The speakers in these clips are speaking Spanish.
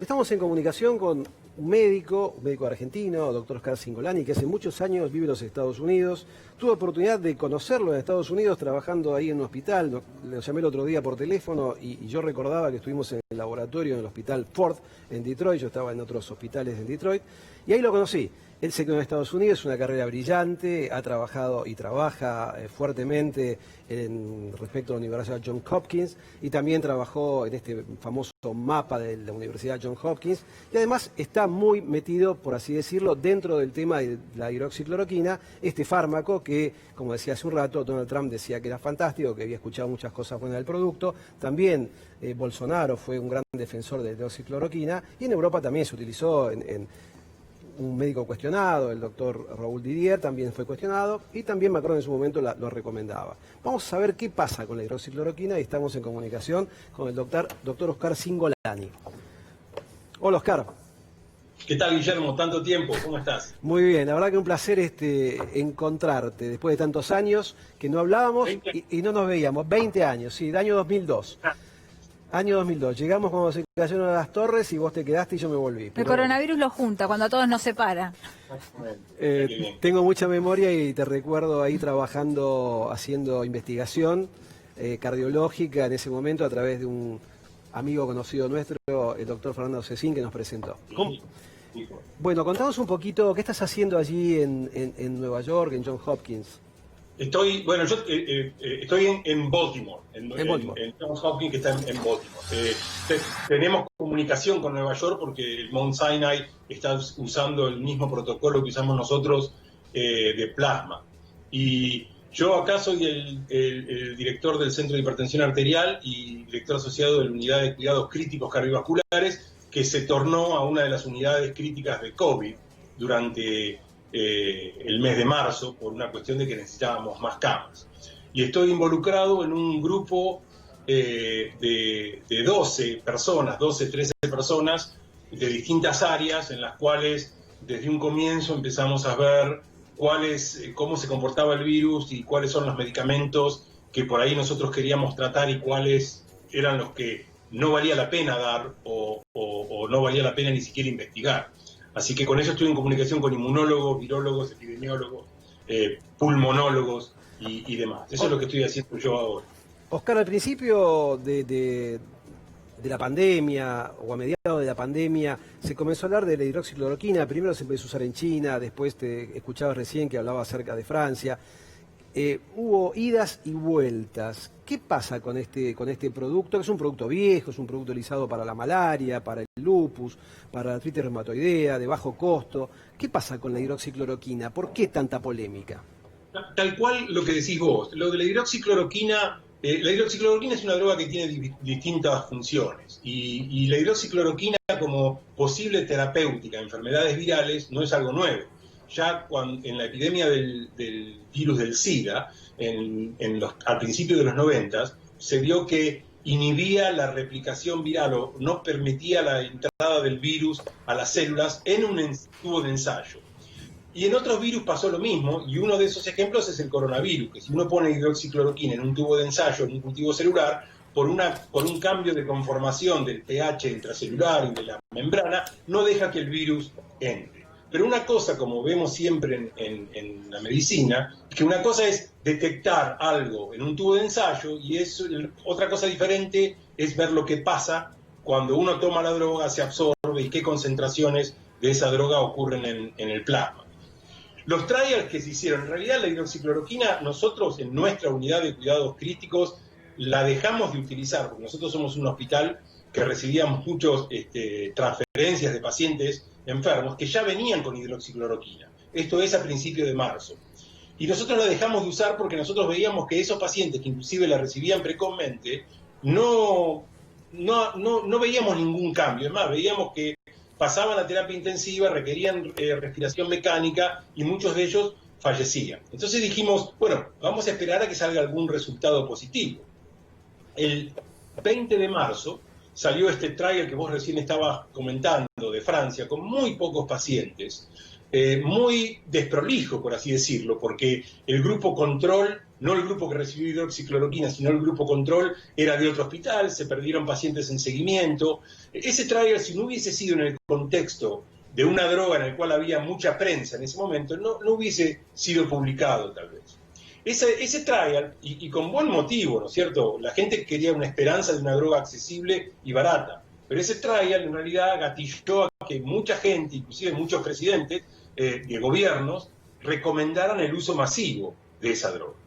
Estamos en comunicación con un médico argentino, doctor Oscar Cingolani, que hace muchos años vive en los Estados Unidos. Tuve oportunidad de conocerlo en Estados Unidos trabajando ahí en un hospital. Lo llamé el otro día por teléfono y yo recordaba que estuvimos en el laboratorio en el hospital Ford en Detroit. Yo estaba en otros hospitales en Detroit y ahí lo conocí. Él se quedó en Estados Unidos, es una carrera brillante, ha trabajado y trabaja fuertemente respecto a la Universidad Johns Hopkins y también trabajó en este famoso mapa de la Universidad Johns Hopkins y además está muy metido, por así decirlo, dentro del tema de la hidroxicloroquina, este fármaco que, como decía hace un rato, Donald Trump decía que era fantástico, que había escuchado muchas cosas buenas del producto. También Bolsonaro fue un gran defensor de la hidroxicloroquina y en Europa también se utilizó un médico cuestionado, el doctor Raúl Didier también fue cuestionado y también Macron en su momento lo recomendaba. Vamos a saber qué pasa con la hidroxicloroquina y estamos en comunicación con el doctor Oscar Cingolani. Hola Oscar. ¿Qué tal, Guillermo? Tanto tiempo, ¿cómo estás? Muy bien, la verdad que un placer encontrarte después de tantos años que no hablábamos y no nos veíamos. 20 años, sí, del año 2002. Año 2002, llegamos cuando se cayeron las torres y vos te quedaste y yo me volví. El coronavirus lo junta, cuando a todos nos separa. Tengo mucha memoria y te recuerdo ahí trabajando, haciendo investigación cardiológica en ese momento a través de un amigo conocido nuestro, el doctor Fernando Cecín, que nos presentó. Bueno, contanos un poquito, ¿qué estás haciendo allí en Nueva York, en Johns Hopkins? Estoy en Baltimore, en Johns Hopkins, que está en Baltimore. Tenemos comunicación con Nueva York porque el Mount Sinai está usando el mismo protocolo que usamos nosotros de plasma. Y yo acá soy el director del Centro de Hipertensión Arterial y director asociado de la Unidad de Cuidados Críticos Cardiovasculares, que se tornó a una de las unidades críticas de COVID durante el mes de marzo por una cuestión de que necesitábamos más camas. Y estoy involucrado en un grupo de 12 personas, 13 personas de distintas áreas en las cuales desde un comienzo empezamos a ver cómo se comportaba el virus y cuáles son los medicamentos que por ahí nosotros queríamos tratar y cuáles eran los que no valía la pena dar o no valía la pena ni siquiera investigar. Así que con eso estoy en comunicación con inmunólogos, virólogos, epidemiólogos, pulmonólogos y demás. Eso es lo que estoy haciendo yo ahora. Oscar, al principio de la pandemia o a mediados de la pandemia se comenzó a hablar de la hidroxicloroquina. Primero se empezó a usar en China, después te escuchabas recién que hablaba acerca de Francia. Hubo idas y vueltas. ¿Qué pasa con este producto? Es un producto viejo, es un producto utilizado para la malaria, para el lupus, para la artritis reumatoidea, de bajo costo. ¿Qué pasa con la hidroxicloroquina? ¿Por qué tanta polémica? Tal cual lo que decís vos. Lo de la hidroxicloroquina es una droga que tiene distintas funciones. Y la hidroxicloroquina como posible terapéutica en enfermedades virales no es algo nuevo. Ya en la epidemia del virus del SIDA, al principio de los 90, se vio que inhibía la replicación viral o no permitía la entrada del virus a las células en un tubo de ensayo. Y en otros virus pasó lo mismo, y uno de esos ejemplos es el coronavirus, que si uno pone hidroxicloroquina en un tubo de ensayo, en un cultivo celular, por un cambio de conformación del pH intracelular y de la membrana, no deja que el virus entre. Pero una cosa, como vemos siempre en la medicina, es que una cosa es detectar algo en un tubo de ensayo y otra cosa diferente es ver lo que pasa cuando uno toma la droga, se absorbe y qué concentraciones de esa droga ocurren en el plasma. Los trials que se hicieron, en realidad la hidroxicloroquina, nosotros en nuestra unidad de cuidados críticos la dejamos de utilizar, porque nosotros somos un hospital que recibíamos muchas transferencias de pacientes enfermos que ya venían con hidroxicloroquina. Esto es a principios de marzo. Y nosotros la dejamos de usar porque nosotros veíamos que esos pacientes que inclusive la recibían precozmente, no veíamos ningún cambio. Es más, veíamos que pasaban a terapia intensiva, requerían respiración mecánica y muchos de ellos fallecían. Entonces dijimos, bueno, vamos a esperar a que salga algún resultado positivo. El 20 de marzo salió este trial que vos recién estabas comentando de Francia, con muy pocos pacientes, muy desprolijo, por así decirlo, porque el grupo control, no el grupo que recibió hidroxicloroquina, sino el grupo control, era de otro hospital, se perdieron pacientes en seguimiento. Ese trial, si no hubiese sido en el contexto de una droga en el cual había mucha prensa en ese momento, no hubiese sido publicado tal vez. Ese trial, y con buen motivo, ¿no es cierto? La gente quería una esperanza de una droga accesible y barata, pero ese trial en realidad gatilló a que mucha gente, inclusive muchos presidentes de gobiernos, recomendaran el uso masivo de esa droga.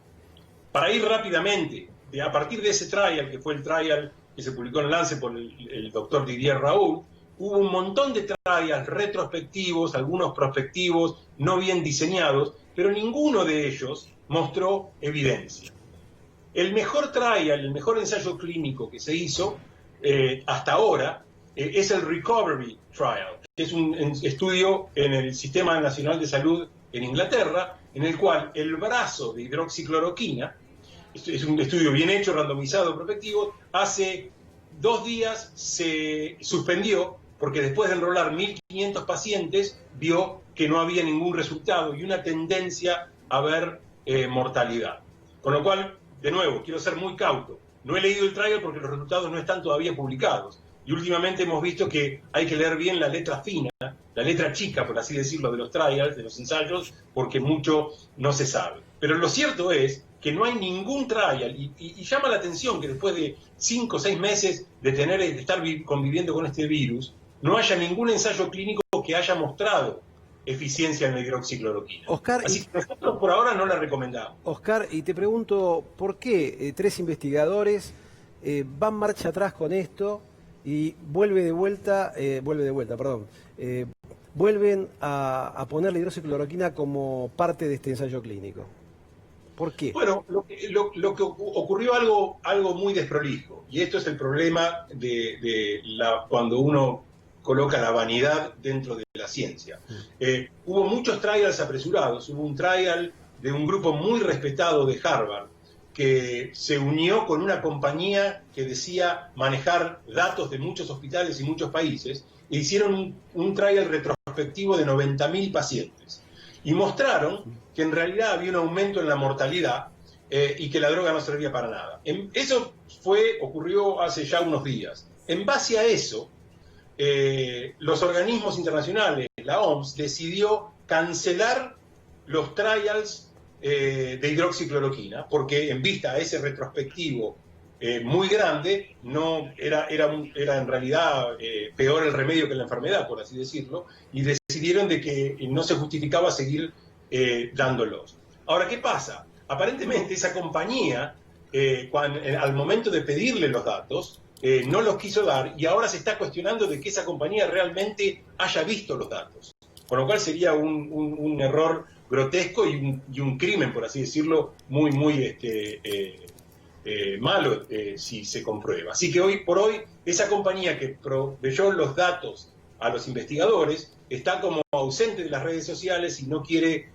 Para ir rápidamente, a partir de ese trial, que fue el trial que se publicó en Lancet por el doctor Didier Raoult, hubo un montón de trials retrospectivos, algunos prospectivos, no bien diseñados, pero ninguno de ellos mostró evidencia. El mejor trial, el mejor ensayo clínico que se hizo hasta ahora es el Recovery Trial, que es un estudio en el Sistema Nacional de Salud en Inglaterra, en el cual el brazo de hidroxicloroquina, es un estudio bien hecho, randomizado, prospectivo, hace 2 días se suspendió porque después de enrolar 1.500 pacientes vio que no había ningún resultado y una tendencia a ver mortalidad. Con lo cual, de nuevo, quiero ser muy cauto. No he leído el trial porque los resultados no están todavía publicados. Y últimamente hemos visto que hay que leer bien la letra fina, la letra chica, por así decirlo, de los trials, de los ensayos, porque mucho no se sabe. Pero lo cierto es que no hay ningún trial, y llama la atención que después de 5 o 6 meses de estar conviviendo con este virus, no haya ningún ensayo clínico que haya mostrado eficiencia en la hidroxicloroquina. Oscar, así que nosotros por ahora no la recomendamos. Oscar, y te pregunto, ¿por qué 3 investigadores van marcha atrás con esto y vuelven a poner la hidroxicloroquina como parte de este ensayo clínico? ¿Por qué? Bueno, lo que ocurrió algo muy desprolijo, y esto es el problema de cuando uno coloca la vanidad dentro de la ciencia. Hubo muchos trials apresurados, hubo un trial de un grupo muy respetado de Harvard, que se unió con una compañía que decía manejar datos de muchos hospitales y muchos países, e hicieron un trial retrospectivo de 90.000 pacientes. Y mostraron que en realidad había un aumento en la mortalidad y que la droga no servía para nada. Eso ocurrió hace ya unos días. En base a eso, los organismos internacionales, la OMS, decidió cancelar los trials de hidroxicloroquina, porque en vista a ese retrospectivo muy grande, no era en realidad peor el remedio que la enfermedad, por así decirlo, y decidieron de que no se justificaba seguir dándolos. Ahora, ¿qué pasa? Aparentemente esa compañía, al momento de pedirle los datos, no los quiso dar, y ahora se está cuestionando de que esa compañía realmente haya visto los datos. Con lo cual sería un error grotesco y un crimen, por así decirlo, muy malo si se comprueba. Así que hoy por hoy, esa compañía que proveyó los datos a los investigadores está como ausente de las redes sociales y no quiere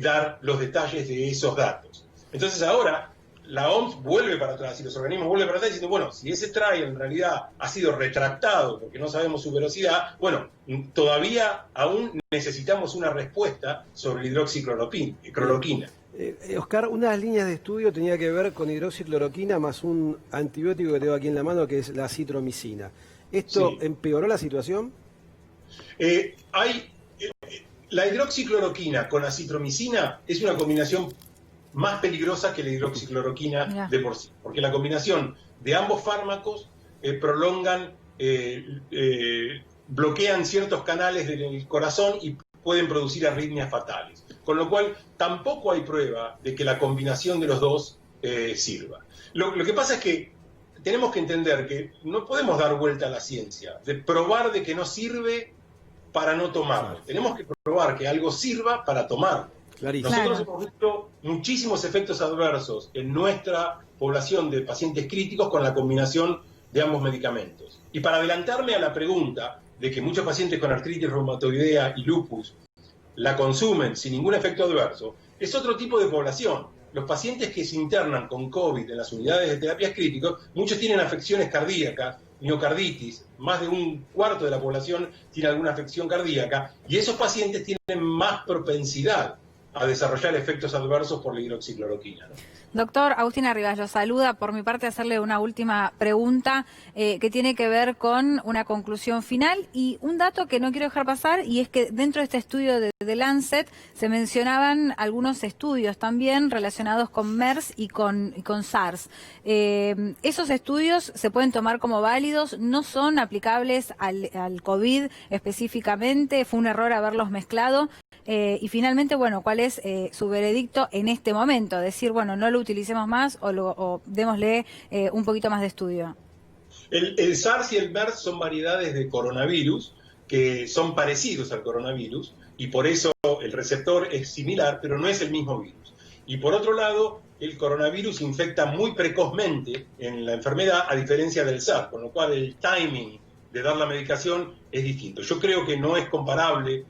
dar los detalles de esos datos. Entonces ahora la OMS vuelve para atrás y los organismos vuelven para atrás diciendo, bueno, si ese trial en realidad ha sido retractado porque no sabemos su velocidad, bueno, todavía aún necesitamos una respuesta sobre la hidroxicloroquina. Oscar, una de las líneas de estudio tenía que ver con hidroxicloroquina más un antibiótico que tengo aquí en la mano, que es la acitromicina. ¿Esto empeoró la situación? La hidroxicloroquina con acitromicina es una combinación más peligrosa que la hidroxicloroquina de por sí, porque la combinación de ambos fármacos bloquean ciertos canales del corazón y pueden producir arritmias fatales. Con lo cual, tampoco hay prueba de que la combinación de los dos sirva. Lo que pasa es que tenemos que entender que no podemos dar vuelta a la ciencia, de probar de que no sirve para no tomarlo. Tenemos que probar que algo sirva para tomarlo. Nosotros hemos visto muchísimos efectos adversos en nuestra población de pacientes críticos con la combinación de ambos medicamentos. Y para adelantarme a la pregunta de que muchos pacientes con artritis reumatoidea y lupus la consumen sin ningún efecto adverso, es otro tipo de población. Los pacientes que se internan con COVID en las unidades de terapias críticas, muchos tienen afecciones cardíacas, miocarditis, más de un cuarto de la población tiene alguna afección cardíaca, y esos pacientes tienen más propensidad a desarrollar efectos adversos por la hidroxicloroquina, ¿no? Doctor Agustín Arribas, lo saluda. Por mi parte, hacerle una última pregunta que tiene que ver con una conclusión final y un dato que no quiero dejar pasar, y es que dentro de este estudio de Lancet se mencionaban algunos estudios también relacionados con MERS y con SARS. Esos estudios se pueden tomar como válidos, no son aplicables al COVID específicamente, fue un error haberlos mezclado. Y finalmente, bueno, ¿cuál es su veredicto en este momento? Decir, bueno, no lo utilicemos más o démosle un poquito más de estudio. El SARS y el MERS son variedades de coronavirus que son parecidos al coronavirus y por eso el receptor es similar, pero no es el mismo virus. Y por otro lado, el coronavirus infecta muy precozmente en la enfermedad, a diferencia del SARS, con lo cual el timing de dar la medicación es distinto. Yo creo que no es comparable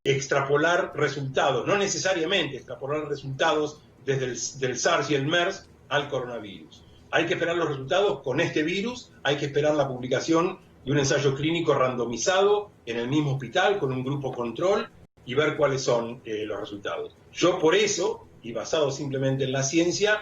extrapolar resultados, no necesariamente extrapolar resultados desde del SARS y el MERS al coronavirus. Hay que esperar los resultados con este virus, hay que esperar la publicación de un ensayo clínico randomizado en el mismo hospital con un grupo control y ver cuáles son los resultados. Yo por eso, y basado simplemente en la ciencia,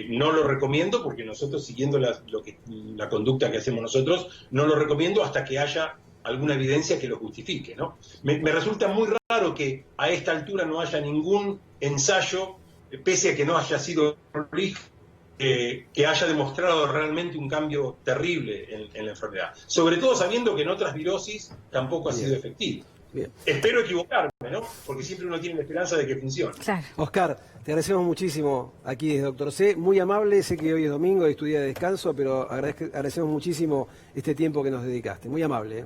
no lo recomiendo, porque nosotros, siguiendo la conducta que hacemos nosotros, no lo recomiendo hasta que haya alguna evidencia que lo justifique, ¿no? Me resulta muy raro que a esta altura no haya ningún ensayo, pese a que no haya sido que haya demostrado realmente un cambio terrible en la enfermedad. Sobre todo sabiendo que en otras virosis tampoco ha sido efectivo. Bien. Espero equivocarme, ¿no? Porque siempre uno tiene la esperanza de que funcione. Claro. Oscar, te agradecemos muchísimo aquí desde Doctor C. Muy amable, sé que hoy es domingo y es tu día de descanso, pero agradecemos muchísimo este tiempo que nos dedicaste. Muy amable, ¿eh?